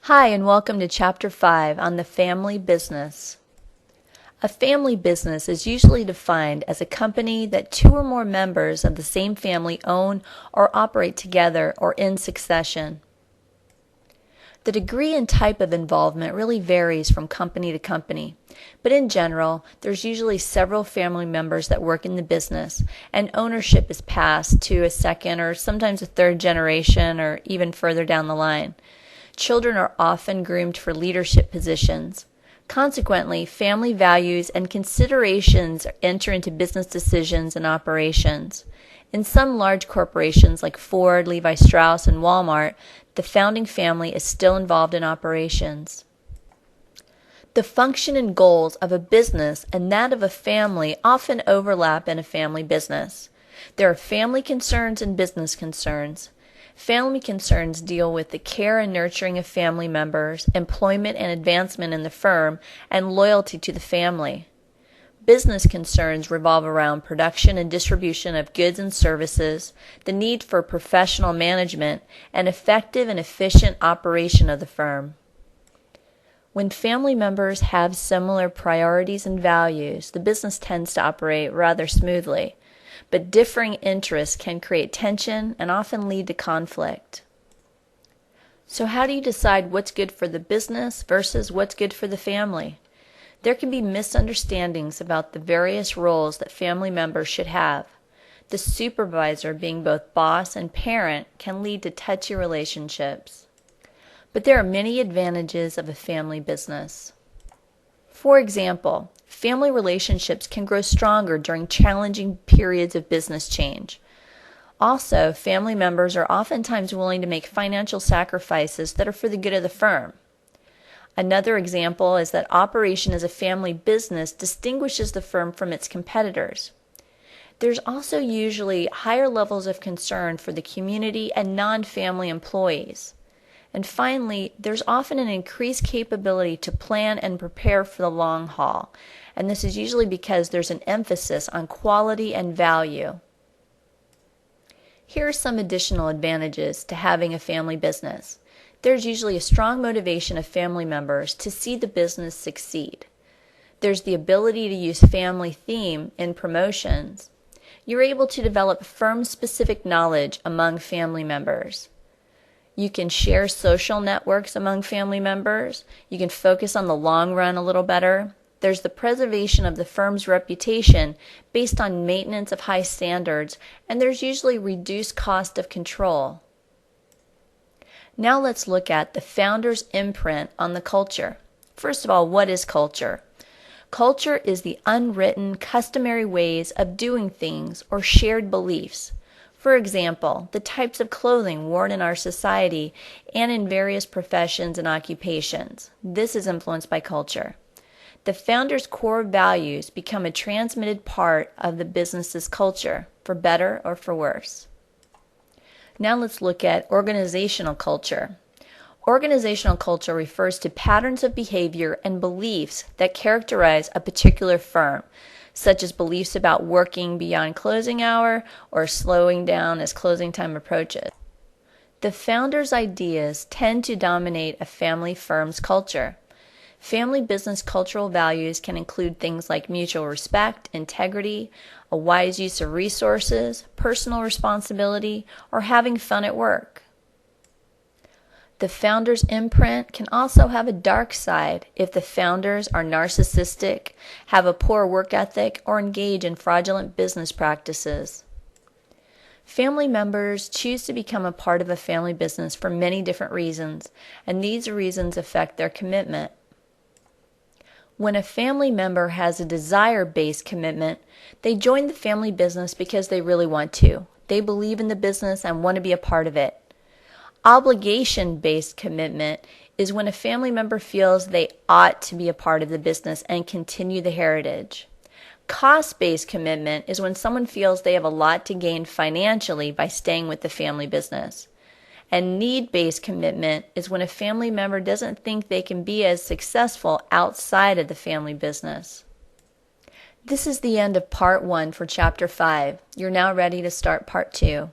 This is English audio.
Hi, and welcome to Chapter 5 on the family business. A family business is usually defined as a company that two or more members of the same family own or operate together or in succession. The degree and type of involvement really varies from company to company, but in general, there's usually several family members that work in the business, and ownership is passed to a second or sometimes a third generation or even further down the line. Children are often groomed for leadership positions. Consequently, family values and considerations enter into business decisions and operations. In some large corporations like Ford, Levi Strauss, and Walmart, the founding family is still involved in operations. The function and goals of a business and that of a family often overlap in a family business. There are family concerns and business concerns. Family concerns deal with the care and nurturing of family members, employment and advancement in the firm, and loyalty to the family. Business concerns revolve around production and distribution of goods and services, the need for professional management, and effective and efficient operation of the firm. When family members have similar priorities and values, the business tends to operate rather smoothly. But differing interests can create tension and often lead to conflict. So how do you decide what's good for the business versus what's good for the family? There can be misunderstandings about the various roles that family members should have. The supervisor, being both boss and parent, can lead to touchy relationships. But there are many advantages of a family business. For example, family relationships can grow stronger during challenging periods of business change. Also, family members are oftentimes willing to make financial sacrifices that are for the good of the firm. Another example is that operation as a family business distinguishes the firm from its competitors. There's also usually higher levels of concern for the community and non-family employees. And finally, there's often an increased capability to plan and prepare for the long haul, and this is usually because there's an emphasis on quality and value. Here are some additional advantages to having a family business. There's usually a strong motivation of family members to see the business succeed. There's the ability to use family theme in promotions. You're able to develop firm-specific knowledge among family members. You can share social networks among family members. You can focus on the long run a little better. There's the preservation of the firm's reputation based on maintenance of high standards, and there's usually reduced cost of control. Now let's look at the founder's imprint on the culture. First of all, what is culture? Culture is the unwritten, customary ways of doing things or shared beliefs. For example, the types of clothing worn in our society and in various professions and occupations. This is influenced by culture. The founder's core values become a transmitted part of the business's culture, for better or for worse. Now let's look at organizational culture. Organizational culture refers to patterns of behavior and beliefs that characterize a particular firm, such as beliefs about working beyond closing hour or slowing down as closing time approaches. The founder's ideas tend to dominate a family firm's culture. Family business cultural values can include things like mutual respect, integrity, a wise use of resources, personal responsibility, or having fun at work. The founder's imprint can also have a dark side if the founders are narcissistic, have a poor work ethic, or engage in fraudulent business practices. Family members choose to become a part of a family business for many different reasons, and these reasons affect their commitment. When a family member has a desire-based commitment, they join the family business because they really want to. They believe in the business and want to be a part of it. Obligation-based commitment is when a family member feels they ought to be a part of the business and continue the heritage. Cost-based commitment is when someone feels they have a lot to gain financially by staying with the family business. And need-based commitment is when a family member doesn't think they can be as successful outside of the family business. This is the end of Part 1 for Chapter 5. You're now ready to start Part 2.